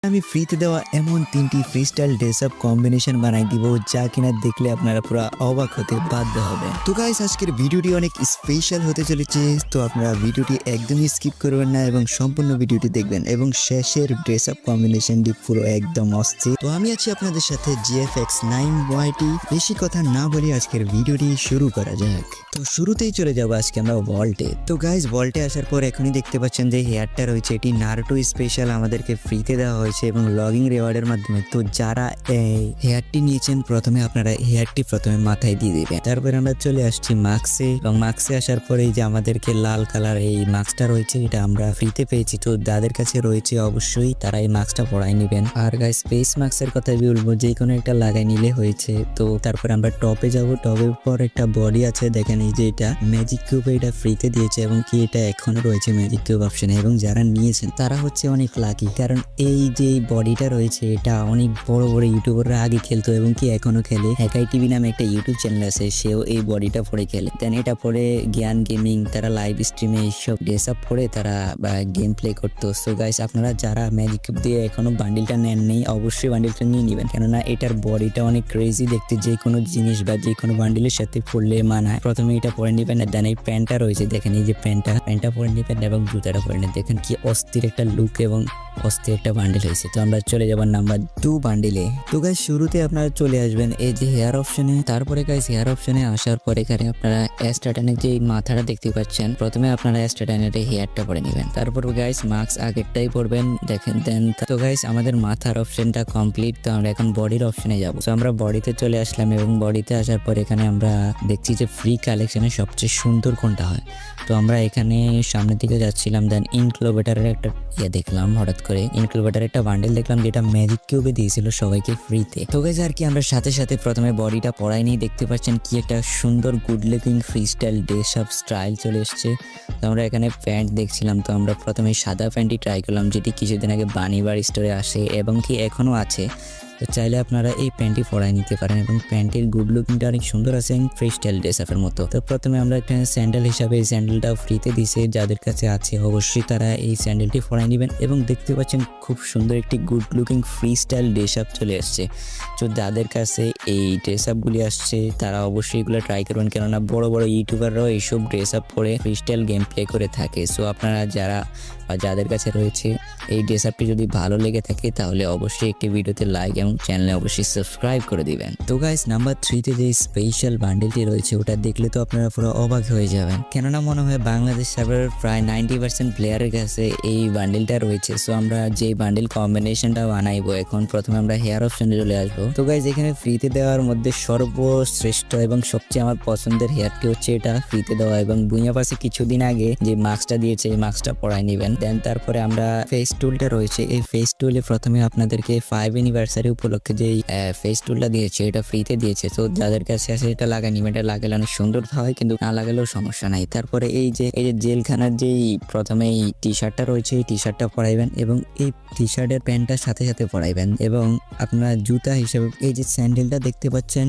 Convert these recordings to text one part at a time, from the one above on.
আমি ফ্রিতে দেওয়া এমন 3টি ফ্রিস্টাইল ড্রেস আপ কম্বিনেশন বানাই দিব যা কিনা দেখলে আপনারা পুরো অবাক হতে বাধ্য হবেন। তো গাইস আজকের ভিডিওটি অনেক স্পেশাল হতে চলেছে, তো আপনারা ভিডিওটি একদমই স্কিপ করবেন না এবং সম্পূর্ণ ভিডিওটি দেখবেন এবং শেষের ড্রেস আপ কম্বিনেশনটি পুরো একদম অস্থির। তো আমি আছি আপনাদের সাথে GFX9YT। বেশি কথা না বলে আজকের ভিডিওটি শুরু করা যাক। তো শুরুতেই চলে যাবো আজকে আমরা ভল্টে। তো গাইস ভল্টে আসার পর এখনই দেখতে পাচ্ছেন যে হেয়ারটা রয়েছে, এটি নারুটো স্পেশাল আমাদেরকে ফ্রিতে দেওয়া হয়েছে এবং লগিং রিওয়ার্ডের মাধ্যমে। তো যারা এই হেয়ারটি নিয়েছেন প্রথমে আপনারা হেয়ারটি প্রথমে মাথায় দিয়ে দিবেন। তারপর আমরা চলে আসছি মাস্কে এবং মাস্কে আসার পরে যে আমাদেরকে লাল কালার এই মাস্কটা রয়েছে এটা আমরা ফ্রিতে পেয়েছি। তো যাদের কাছে রয়েছে অবশ্যই তারা এই মাস্কটা পরাই নেবেন। আর গাইস ফেস মাস্কের কথা বলবো, যে কোনো একটা লাগাই নিলে হয়েছে। তো তারপর আমরা টপে যাব। টপের পর একটা বডি আছে, দেখেন এই যে এটা ম্যাজিক কিউবে এটা ফ্রিতে দিয়েছে এবং কি এটা এখনো রয়েছে ম্যাজিক কিউব অপশনে। এবং যারা নিয়েছেন তারা হচ্ছে অনেক লাকি, কারণ এই যে বডিটা রয়েছে এটা অনেক বড় বড় ইউটিউবাররা আগে খেলতো এবং কি এখনো খেলে। হ্যাকাই টিভি নামে একটা ইউটিউব চ্যানেল আছে, সেও এই বডিটা পরে খেলে। দেন এটা পরে জ্ঞান গেমিং তারা লাইভ স্ট্রিমে এইসব ড্রেস আপ পরে তারা গেম প্লে করতো। সো গাইস আপনারা যারা ম্যাজিক কিউব দিয়ে এখনো বান্ডিলটা নেন নেই অবশ্যই বান্ডিলটা নিয়ে নেবেন, কেননা এটার বডিটা অনেক ক্রেজি দেখতে। যে কোনো জিনিস বা যে কোনো বান্ডিলের সাথে পরলে মানায়। প্রথমে এটা পরে নেবেন, দেন এই প্যান্টটা রয়েছে দেখেন, এই যে প্যান্টটা পরে নেবেন এবং জুতাটা পরে নেবেন। দেখেন কি অস্থির একটা লুক এবং অস্থির একটা বান্ডিল হয়েছে। তো আমরা চলে যাবো নাম্বার 2 বান্ডিলে। তো গাইস শুরুতে আপনারা চলে আসবেন এই যে হেয়ার অপশনে। তারপরে গাইস হেয়ার অপশনে আসার পরে এখানে আপনারা স্ট্যাটানের যে মাথাটা দেখতে পাচ্ছেন, প্রথমে আপনারা স্ট্যাটানের হেয়ারটা পরে নেবেন। তারপর গাইস মাস্ক আগেরটাই পরবেন দেখেন। দেন তো গাইস আমাদের মাথার অপশনটা কমপ্লিট। তো আমরা এখন বডির অপশনে যাবো। তো আমরা বডিতে চলে আসলাম এবং বডিতে আসার পর এখানে আমরা দেখছি যে ফ্রি কালেকশনে সবচেয়ে সুন্দর কোনটা হয়। তো আমরা এখানে সামনের দিকে যাচ্ছিলাম, দেন ইনক্লোবেটারের একটা দেখলাম, হঠাৎ করে ইনক্লোবেটারের একটা বান্ডেল দেখলাম যেটা ম্যাজিক কিউবে দিয়েছিল সবাইকে ফ্রিতে। তো গাইস আর কি আমরা সাথে সাথে প্রথমে বডিটা পরাই নিয়ে দেখতে পাচ্ছেন কি একটা সুন্দর good looking free style dress up style চলে এসছে। তো আমরা এখানে প্যান্ট দেখছিলাম, তো আমরা প্রথমে সাদা প্যান্টই ট্রাই করলাম, যেটি কিছুদিন আগে বানিবার স্টোরে আসে এবং কি এখনো আছে। তো চাইলে আপনারা এই প্যান্টটি পরাই নিতে পারেন এবং প্যান্টের গুড লুকিংটা অনেক সুন্দর আছে এবং ফ্রি স্টাইল ড্রেস আপের মতো। তো প্রথমে আমরা একটা স্যান্ডেল হিসাবে এই স্যান্ডেলটাও ফ্রিতে দিছে, যাদের কাছে আছে অবশ্যই তারা এই স্যান্ডেলটি পরাই নেবেন। এবং দেখতে পাচ্ছেন খুব সুন্দর একটি good looking free style dress up চলে আসছে। তো যাদের কাছে এই ড্রেস আপগুলি আসছে তারা অবশ্যই এগুলো ট্রাই করবেন, কেননা বড় বড় ইউটিউবাররাও এইসব ড্রেস আপ পরে ফ্রি স্টাইল গেম প্লে করে থাকে। সো আপনারা যাদের কাছে রয়েছে এই ড্রেস আপটি যদি ভালো লেগে থাকে তাহলে অবশ্যই একটি ভিডিওতে লাইক এবং চ্যানেলে অবশ্যই সাবস্ক্রাইব করে দিবেন। তো গাইস নাম্বার 3 যে স্পেশাল বান্ডেলটি রয়েছে ওটা দেখলে তো আপনারা পুরো অবাক হয়ে যাবেন, কেননা মনে হয় বাংলাদেশ সার্ভারের প্রায় 90% প্লেয়ারের কাছে এই বান্ডেলটা রয়েছে। সো আমরা যে বান্ডেল কম্বিনেশনটা বানাইবো এখন, প্রথমে আমরা হেয়ার অপশনে চলে আসবো। তো গাইস এখানে ফ্রিতে দেওয়ার মধ্যে সর্বশ্রেষ্ঠ এবং সবচেয়ে আমার পছন্দের হেয়ারটি হচ্ছে এটা ফ্রিতে দেওয়া। এবং বুইয়া পাশে কিছুদিন আগে যে মাস্কটা দিয়েছে এই মাস্কটা পরাই নেবেন। দেন তারপরে আমরা ফেস টুলটা রয়েছে, এই ফেস টুলে প্রথমে আপনাদেরকে 5 অ্যানিভার্সারি উপলক্ষে যে ফেস টুলটা দিয়েছে এটা ফ্রিতে দিয়েছে। তো যাদের কাছে আছে এটা লাগাই নিবেন, এটা লাগালে অনেক সুন্দর হয়, কিন্তু না লাগালেও সমস্যা নাই। তারপরে এই যে জেলখানার যেই প্রথমে এই টি শার্টটা রয়েছে এই টি শার্টটা পরাইবেন এবং এই টি শার্টের প্যান্টটার সাথে সাথে পরাইবেন। এবং আপনার জুতা হিসেবে এই যে স্যান্ডেলটা দেখতে পাচ্ছেন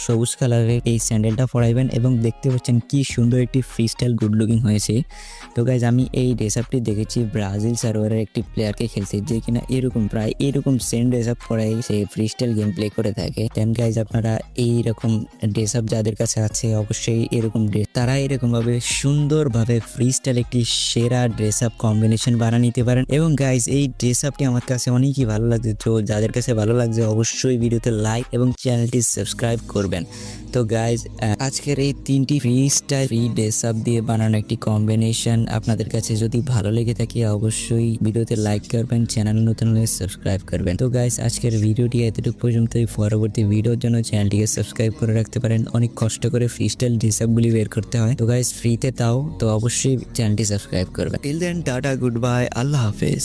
সবুজ কালারের, এই স্যান্ডেলটা পরাইবেন এবং দেখতে পাচ্ছেন কি সুন্দর একটি ফ্রি স্টাইল গুড লুকিং হয়েছে। তো গাইজ আমি এই ড্রেস আপটি দেখেছি ব্রাজিল সার্ভারের একটি প্লেয়ারকে খেলছে, যে কিনা প্রায় এরকম সেম ড্রেস আপ পরাই সে ফ্রি স্টাইল গেম প্লে করে থাকে। দেন গাইজ আপনারা এইরকম ড্রেস আপ যাদের কাছে আছে অবশ্যই তারা এরকম ভাবে সুন্দরভাবে ফ্রি স্টাইল একটি সেরা ড্রেস আপ কম্বিনেশন বানিয়ে নিতে পারেন। এবং গাইজ এই ড্রেস আপটি আমার কাছে অনেকই ভালো লাগছে। তো যাদের কাছে ভালো লাগছে অবশ্যই ভিডিওতে লাইক এবং চ্যানেলটি সাবস্ক্রাইব করবেন। তো গাইজ আজকের এই 3টি free style free dress up দিয়ে বানানো একটি কম্বিনেশন আপনাদের কাছে যদি ভালো লেগে থাকে অবশ্যই ভিডিওতে লাইক করবেন, চ্যানেল নতুন হলে সাবস্ক্রাইব করবেন। তো গাইজ আজকের ভিডিওটি এতটুকু পর্যন্তই। পরবর্তী ভিডিওর জন্য চ্যানেলটিকে সাবস্ক্রাইব করে রাখতে পারেন, অনেক কষ্ট করে ফ্রি স্টাইল ড্রেস আপগুলি বের করতে হয়। তো গাইজ ফ্রিতে তাও, তো অবশ্যই চ্যানেলটি সাবস্ক্রাইব করবেন। Till then tata, good bye, আল্লাহ হাফেজ।